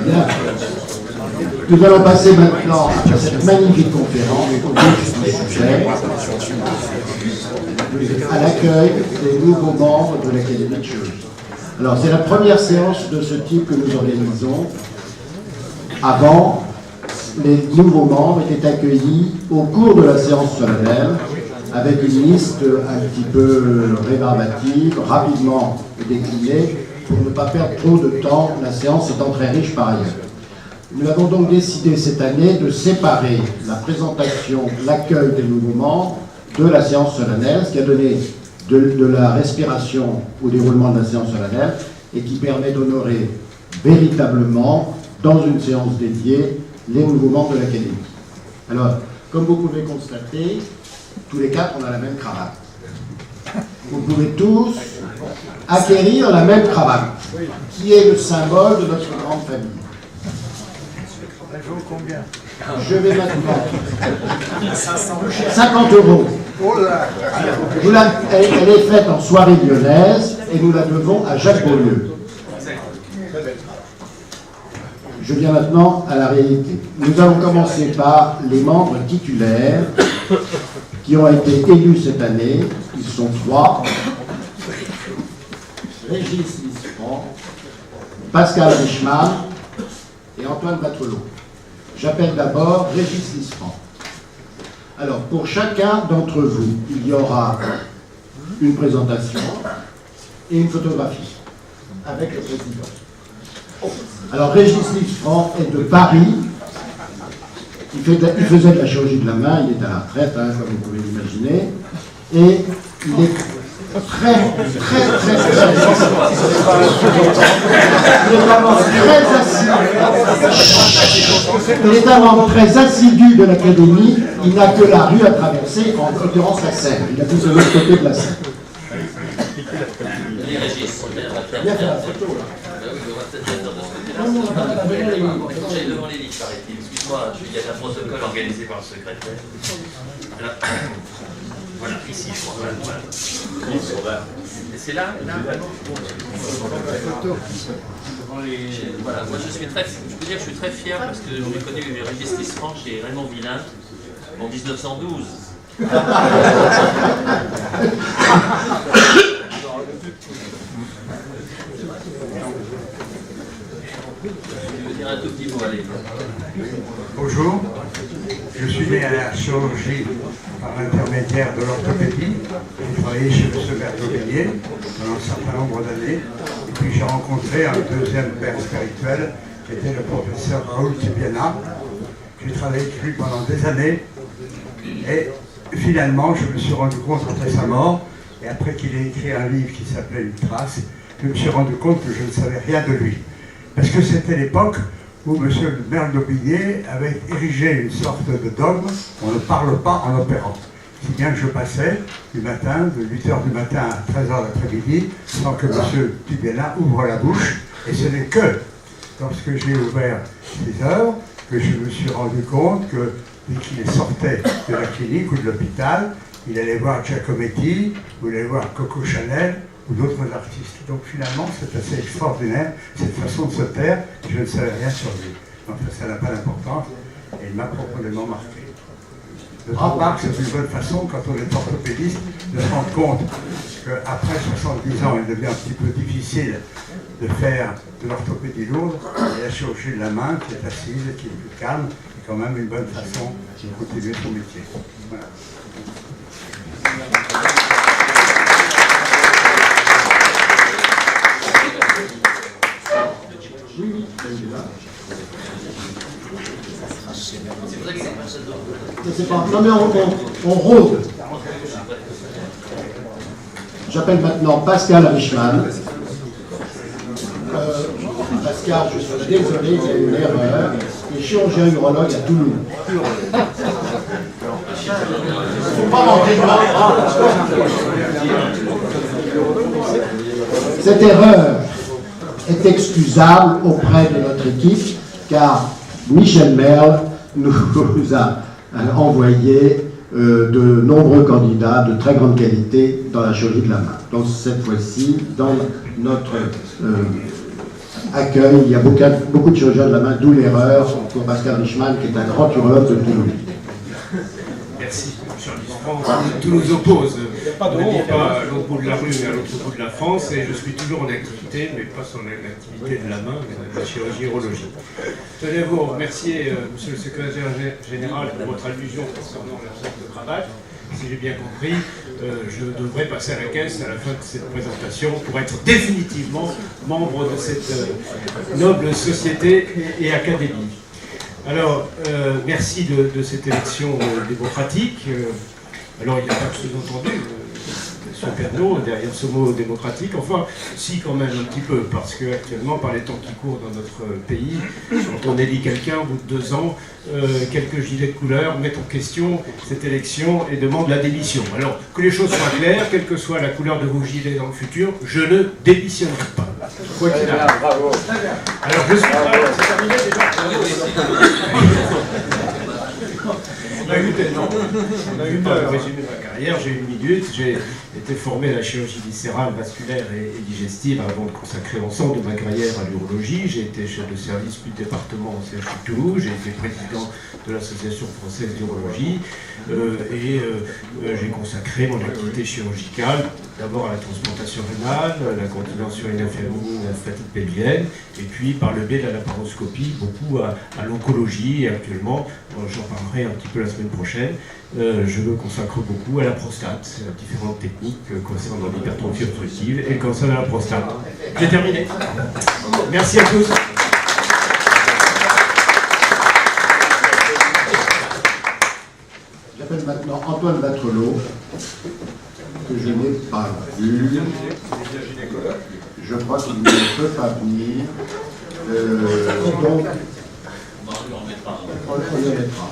Bien. Nous allons passer maintenant à cette magnifique conférence au vif du sujet, à l'accueil des nouveaux membres de l'Académie de chirurgie. Alors, c'est la première séance de ce type que nous organisons. Avant, les nouveaux membres étaient accueillis au cours de la séance solennelle avec une liste un petit peu rébarbative, rapidement déclinée, pour ne pas perdre trop de temps, la séance étant très riche par ailleurs. Nous avons donc décidé cette année de séparer la présentation, l'accueil des nouveaux membres de la séance solennelle, ce qui a donné de la respiration au déroulement de la séance solennelle et qui permet d'honorer véritablement, dans une séance dédiée, les nouveaux membres de l'Académie. Alors, comme vous pouvez constater, tous les quatre, on a la même cravate. Vous pouvez tous acquérir la même cravate, qui est le symbole de notre grande famille. Combien? Je vais maintenant. 50 €. Elle est faite en soirée lyonnaise et nous la devons à Jacques Beaulieu. Je viens maintenant à la réalité. Nous allons commencer par les membres titulaires qui ont été élus cette année. Ils sont 3. Régis Lisfranc, Pascal Richman et Antoine Batelot. J'appelle d'abord Régis Lisfranc. Alors, pour chacun d'entre vous, il y aura une présentation et une photographie avec le président. Alors, Régis Lisfranc est de Paris. Il faisait de la chirurgie de la main, il est à la retraite, comme vous pouvez l'imaginer. Et il est très il est un membre très assidu de l'Académie. Il n'a que la rue à traverser, en l'occurrence la Seine. Il habite de l'autre côté de la Seine. Viens faire la photo là. J'ai devant les lits, paraît-il. Excuse-moi, il y a un protocole organisé par le secrétaire. Voilà, ici, je crois. Voilà. Et c'est là, Voilà, moi je peux dire que je suis très fier parce que j'ai connu Régis Lisfranc chez Raymond Villain en 1912. Je veux dire un tout petit mot, allez. Bonjour, je suis né à la chirurgie par l'intermédiaire de l'orthopédie. J'ai travaillé chez M. Berthollier pendant un certain nombre d'années. Et puis j'ai rencontré un deuxième père spirituel qui était le professeur Raoul Tibiana. J'ai travaillé avec lui pendant des années. Et finalement, je me suis rendu compte après sa mort, et après qu'il ait écrit un livre qui s'appelait Une trace, je me suis rendu compte que je ne savais rien de lui. Parce que c'était l'époque où M. Berthollier avait érigé une sorte de dogme, on ne parle pas en opérant. Si bien que je passais du matin, de 8h du matin à 13h l'après-midi, sans que M. Tibiana ouvre la bouche. Et ce n'est que lorsque j'ai ouvert ses œuvres que je me suis rendu compte que dès qu'il sortait de la clinique ou de l'hôpital, il allait voir Giacometti, ou il allait voir Coco Chanel, ou d'autres artistes. Donc finalement, c'est assez extraordinaire, cette façon de se taire, je ne savais rien sur lui. Donc ça n'a pas d'importance, et il m'a profondément marqué. De toute part, c'est une bonne façon, quand on est orthopédiste, de se rendre compte qu'après 70 ans, il devient un petit peu difficile de faire de l'orthopédie lourde, et la chirurgie de la main, qui est assise, qui est plus calme, est quand même une bonne façon de continuer son métier. Voilà. Non mais on rôde. J'appelle maintenant Pascal Richman. Pascal, je suis désolé, il y a eu une erreur. Il est chirurgien urologue à Toulouse. Il ne faut pas manquer de mal. Cette erreur est excusable auprès de notre équipe, car Michel Merle nous a envoyé de nombreux candidats de très grande qualité dans la chirurgie de la main. Donc cette fois-ci, dans notre accueille, il y a beaucoup de chirurgiens de la main, d'où l'erreur, pour Pascal Richman, qui est un grand urologue de Toulouse. Merci, Charlie. Tout nous oppose. On ne vit pas à l'autre bout de la rue, mais à l'autre bout de la France, et je suis toujours en activité, mais pas sur l'activité de la main, mais de la chirurgie urologique. Je tenais à vous remercier, Monsieur le Secrétaire Général, pour votre allusion concernant l'absence de cravate. Si j'ai bien compris, je devrais passer à la caisse à la fin de cette présentation pour être définitivement membre de cette noble société et académie. Alors, merci de cette élection démocratique. Alors, il n'y a pas de sous-entendu, M. Pernaut, derrière ce mot démocratique. Enfin, si, quand même, un petit peu, parce qu'actuellement, par les temps qui courent dans notre pays, quand on élit quelqu'un, au bout de 2 ans, quelques gilets de couleur mettent en question cette élection et demandent la démission. Alors, que les choses soient claires, quelle que soit la couleur de vos gilets dans le futur, je ne démissionnerai pas. Quoi qu'il arrive. Alors, je suis prêt. C'est terminé déjà. On a eu peur. Résumer ma carrière, j'ai 1 minute, j'ai été formé à la chirurgie viscérale, vasculaire et digestive avant de consacrer l'ensemble de ma carrière à l'urologie. J'ai été chef de service du département au CHU de Toulouse, j'ai été président de l'Association française d'urologie j'ai consacré mon activité chirurgicale d'abord à la transplantation rénale, à la continence urinaire féminine, à la fatigue pelvienne, et puis par le biais de la laparoscopie, beaucoup à l'oncologie, et actuellement, j'en parlerai un petit peu la semaine prochaine, je me consacre beaucoup à la prostate, à différentes techniques concernant l'hypertrophie obstructive et le cancer de la prostate. J'ai terminé. Merci à tous. J'appelle maintenant Antoine Vatrelot, que je n'ai pas vu. Je crois qu'il ne peut pas venir. Donc, on le mettra.